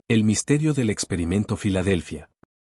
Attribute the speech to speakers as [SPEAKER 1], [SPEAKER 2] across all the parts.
[SPEAKER 1] El misterio del experimento Filadelfia.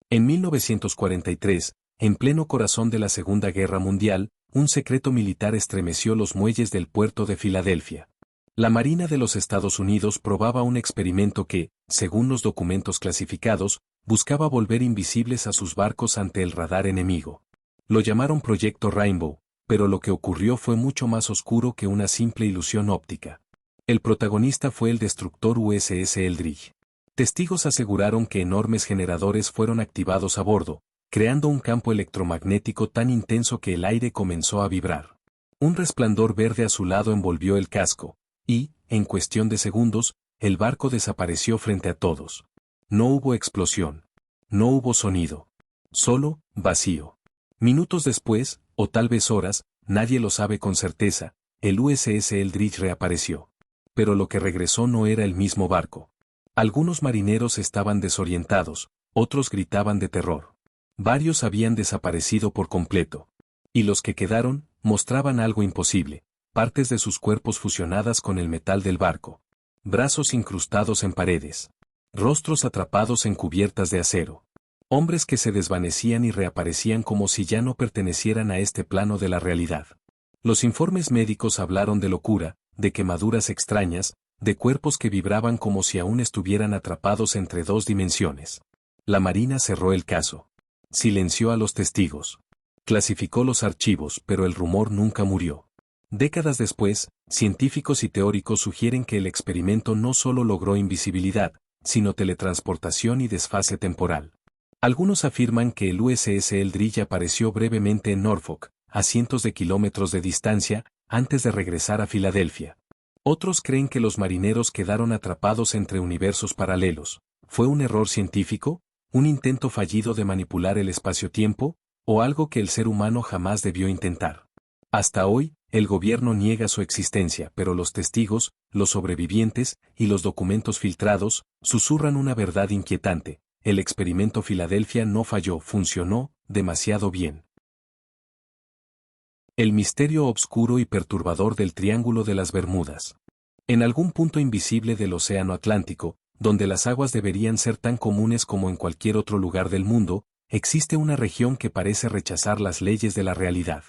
[SPEAKER 1] En 1943, en pleno corazón de la Segunda Guerra Mundial, un secreto militar estremeció los muelles del puerto de Filadelfia. La Marina de los Estados Unidos probaba un experimento que, según los documentos clasificados, buscaba volver invisibles a sus barcos ante el radar enemigo. Lo llamaron Proyecto Rainbow, pero lo que ocurrió fue mucho más oscuro que una simple ilusión óptica. El protagonista fue el destructor USS Eldridge. Testigos aseguraron que enormes generadores fueron activados a bordo, creando un campo electromagnético tan intenso que el aire comenzó a vibrar. Un resplandor verde azulado envolvió el casco, y, en cuestión de segundos, el barco desapareció frente a todos. No hubo explosión. No hubo sonido. Solo, vacío. Minutos después, o tal vez horas, nadie lo sabe con certeza, el USS Eldridge reapareció. Pero lo que regresó no era el mismo barco. Algunos marineros estaban desorientados, otros gritaban de terror. Varios habían desaparecido por completo. Y los que quedaron, mostraban algo imposible, partes de sus cuerpos fusionadas con el metal del barco. Brazos incrustados en paredes. Rostros atrapados en cubiertas de acero. Hombres que se desvanecían y reaparecían como si ya no pertenecieran a este plano de la realidad. Los informes médicos hablaron de locura, de quemaduras extrañas, de cuerpos que vibraban como si aún estuvieran atrapados entre dos dimensiones. La Marina cerró el caso. Silenció a los testigos. Clasificó los archivos, pero el rumor nunca murió. Décadas después, científicos y teóricos sugieren que el experimento no solo logró invisibilidad, sino teletransportación y desfase temporal. Algunos afirman que el USS Eldridge apareció brevemente en Norfolk, a cientos de kilómetros de distancia, antes de regresar a Filadelfia. Otros creen que los marineros quedaron atrapados entre universos paralelos. ¿Fue un error científico? ¿Un intento fallido de manipular el espacio-tiempo? ¿O algo que el ser humano jamás debió intentar? Hasta hoy, el gobierno niega su existencia, pero los testigos, los sobrevivientes y los documentos filtrados susurran una verdad inquietante. El experimento Filadelfia no falló, funcionó demasiado bien. El misterio obscuro y perturbador del Triángulo de las Bermudas. En algún punto invisible del Océano Atlántico, donde las aguas deberían ser tan comunes como en cualquier otro lugar del mundo, existe una región que parece rechazar las leyes de la realidad.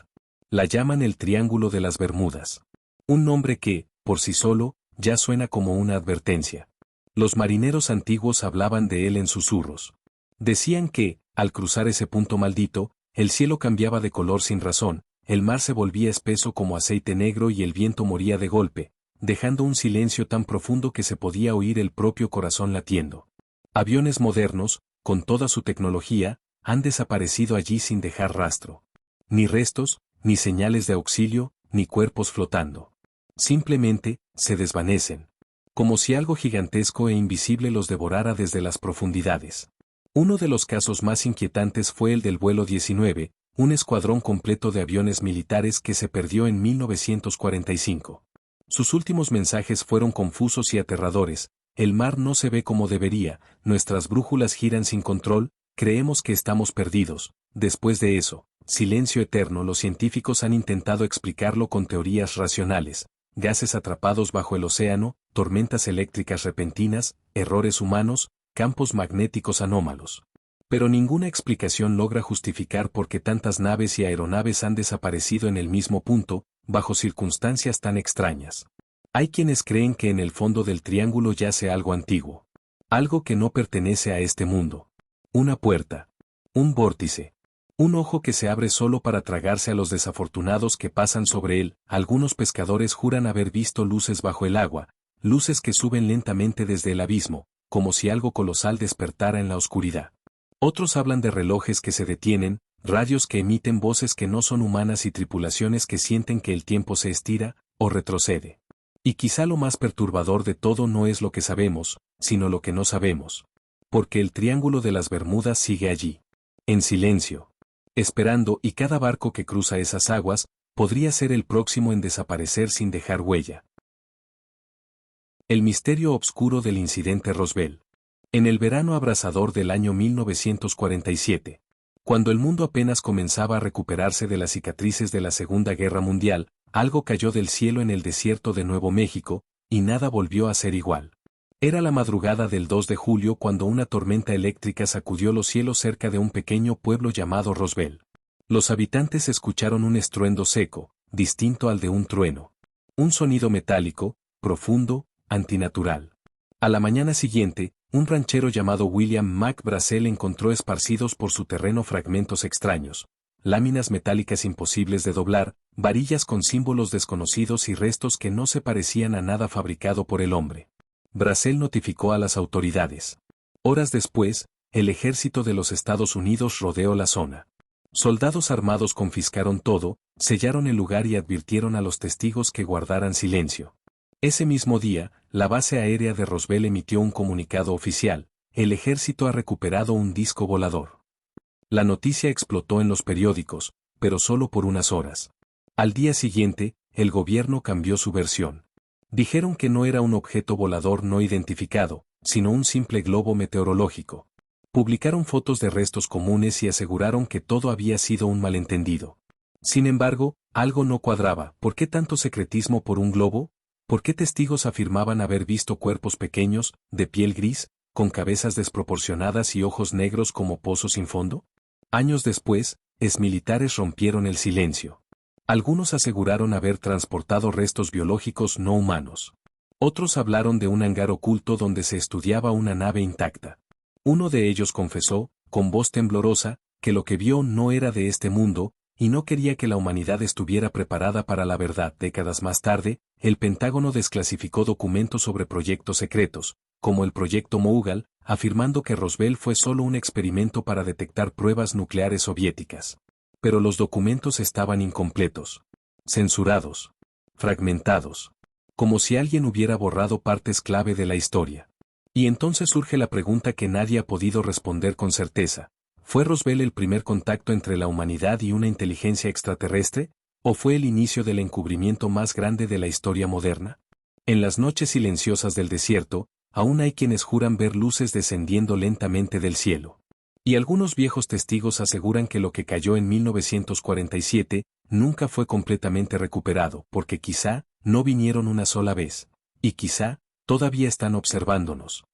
[SPEAKER 1] La llaman el Triángulo de las Bermudas. Un nombre que, por sí solo, ya suena como una advertencia. Los marineros antiguos hablaban de él en susurros. Decían que, al cruzar ese punto maldito, el cielo cambiaba de color sin razón, el mar se volvía espeso como aceite negro y el viento moría de golpe, dejando un silencio tan profundo que se podía oír el propio corazón latiendo. Aviones modernos, con toda su tecnología, han desaparecido allí sin dejar rastro. Ni restos, ni señales de auxilio, ni cuerpos flotando. Simplemente, se desvanecen. Como si algo gigantesco e invisible los devorara desde las profundidades. Uno de los casos más inquietantes fue el del vuelo 19, un escuadrón completo de aviones militares que se perdió en 1945. Sus últimos mensajes fueron confusos y aterradores. El mar no se ve como debería, nuestras brújulas giran sin control, creemos que estamos perdidos. Después de eso, silencio eterno. Los científicos han intentado explicarlo con teorías racionales. Gases atrapados bajo el océano, tormentas eléctricas repentinas, errores humanos, campos magnéticos anómalos. Pero ninguna explicación logra justificar por qué tantas naves y aeronaves han desaparecido en el mismo punto, bajo circunstancias tan extrañas. Hay quienes creen que en el fondo del triángulo yace algo antiguo. Algo que no pertenece a este mundo. Una puerta. Un vórtice. Un ojo que se abre solo para tragarse a los desafortunados que pasan sobre él. Algunos pescadores juran haber visto luces bajo el agua, luces que suben lentamente desde el abismo, como si algo colosal despertara en la oscuridad. Otros hablan de relojes que se detienen, radios que emiten voces que no son humanas y tripulaciones que sienten que el tiempo se estira o retrocede. Y quizá lo más perturbador de todo no es lo que sabemos, sino lo que no sabemos. Porque el Triángulo de las Bermudas sigue allí. En silencio. Esperando, y cada barco que cruza esas aguas, podría ser el próximo en desaparecer sin dejar huella. El misterio obscuro del incidente Roswell. En el verano abrasador del año 1947, cuando el mundo apenas comenzaba a recuperarse de las cicatrices de la Segunda Guerra Mundial, algo cayó del cielo en el desierto de Nuevo México, y nada volvió a ser igual. Era la madrugada del 2 de julio cuando una tormenta eléctrica sacudió los cielos cerca de un pequeño pueblo llamado Roswell. Los habitantes escucharon un estruendo seco, distinto al de un trueno. Un sonido metálico, profundo, antinatural. A la mañana siguiente, un ranchero llamado William McBrazel encontró esparcidos por su terreno fragmentos extraños, láminas metálicas imposibles de doblar, varillas con símbolos desconocidos y restos que no se parecían a nada fabricado por el hombre. Brazel notificó a las autoridades. Horas después, el ejército de los Estados Unidos rodeó la zona. Soldados armados confiscaron todo, sellaron el lugar y advirtieron a los testigos que guardaran silencio. Ese mismo día, la base aérea de Roswell emitió un comunicado oficial: el ejército ha recuperado un disco volador. La noticia explotó en los periódicos, pero solo por unas horas. Al día siguiente, el gobierno cambió su versión. Dijeron que no era un objeto volador no identificado, sino un simple globo meteorológico. Publicaron fotos de restos comunes y aseguraron que todo había sido un malentendido. Sin embargo, algo no cuadraba. ¿Por qué tanto secretismo por un globo? ¿Por qué testigos afirmaban haber visto cuerpos pequeños, de piel gris, con cabezas desproporcionadas y ojos negros como pozos sin fondo? Años después, exmilitares rompieron el silencio. Algunos aseguraron haber transportado restos biológicos no humanos. Otros hablaron de un hangar oculto donde se estudiaba una nave intacta. Uno de ellos confesó, con voz temblorosa, que lo que vio no era de este mundo, y no quería que la humanidad estuviera preparada para la verdad. Décadas más tarde, el Pentágono desclasificó documentos sobre proyectos secretos, como el Proyecto Mogul, afirmando que Roswell fue solo un experimento para detectar pruebas nucleares soviéticas. Pero los documentos estaban incompletos, censurados, fragmentados, como si alguien hubiera borrado partes clave de la historia. Y entonces surge la pregunta que nadie ha podido responder con certeza: ¿fue Roswell el primer contacto entre la humanidad y una inteligencia extraterrestre? ¿O fue el inicio del encubrimiento más grande de la historia moderna? En las noches silenciosas del desierto, aún hay quienes juran ver luces descendiendo lentamente del cielo. Y algunos viejos testigos aseguran que lo que cayó en 1947 nunca fue completamente recuperado, porque quizá no vinieron una sola vez, y quizá todavía están observándonos.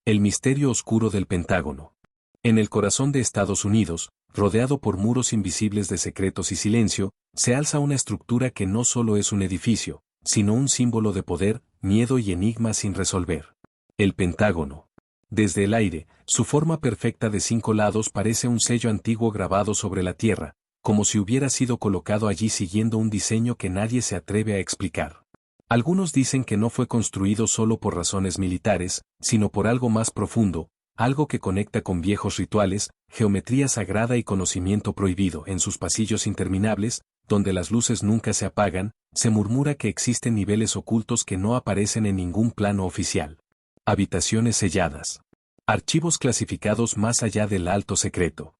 [SPEAKER 1] El misterio oscuro del Pentágono. En el corazón de Estados Unidos, rodeado por muros invisibles de secretos y silencio, se alza una estructura que no solo es un edificio, sino un símbolo de poder, miedo y enigma sin resolver. El Pentágono. Desde el aire, su forma perfecta de 5 lados parece un sello antiguo grabado sobre la tierra, como si hubiera sido colocado allí siguiendo un diseño que nadie se atreve a explicar. Algunos dicen que no fue construido solo por razones militares, sino por algo más profundo, algo que conecta con viejos rituales, geometría sagrada y conocimiento prohibido. En sus pasillos interminables, donde las luces nunca se apagan, se murmura que existen niveles ocultos que no aparecen en ningún plano oficial. Habitaciones selladas. Archivos clasificados más allá del alto secreto.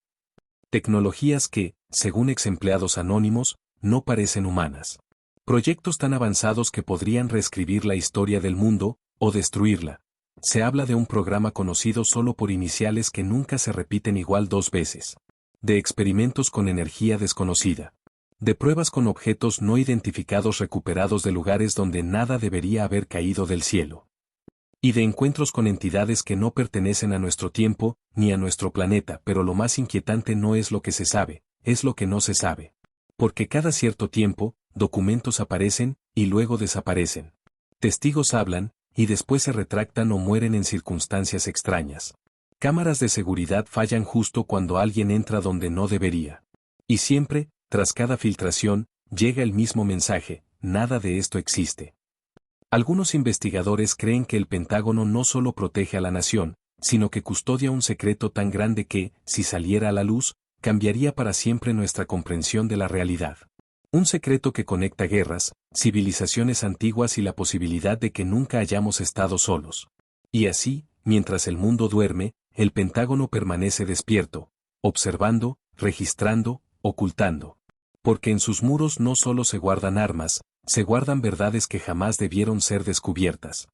[SPEAKER 1] Tecnologías que, según exempleados anónimos, no parecen humanas. Proyectos tan avanzados que podrían reescribir la historia del mundo, o destruirla. Se habla de un programa conocido solo por iniciales que nunca se repiten igual 2 veces. De experimentos con energía desconocida. De pruebas con objetos no identificados recuperados de lugares donde nada debería haber caído del cielo. Y de encuentros con entidades que no pertenecen a nuestro tiempo, ni a nuestro planeta. Pero lo más inquietante no es lo que se sabe, es lo que no se sabe. Porque cada cierto tiempo, documentos aparecen, y luego desaparecen. Testigos hablan, y después se retractan o mueren en circunstancias extrañas. Cámaras de seguridad fallan justo cuando alguien entra donde no debería. Y siempre, tras cada filtración, llega el mismo mensaje: nada de esto existe. Algunos investigadores creen que el Pentágono no solo protege a la nación, sino que custodia un secreto tan grande que, si saliera a la luz, cambiaría para siempre nuestra comprensión de la realidad. Un secreto que conecta guerras, civilizaciones antiguas y la posibilidad de que nunca hayamos estado solos. Y así, mientras el mundo duerme, el Pentágono permanece despierto, observando, registrando, ocultando. Porque en sus muros no solo se guardan armas, se guardan verdades que jamás debieron ser descubiertas.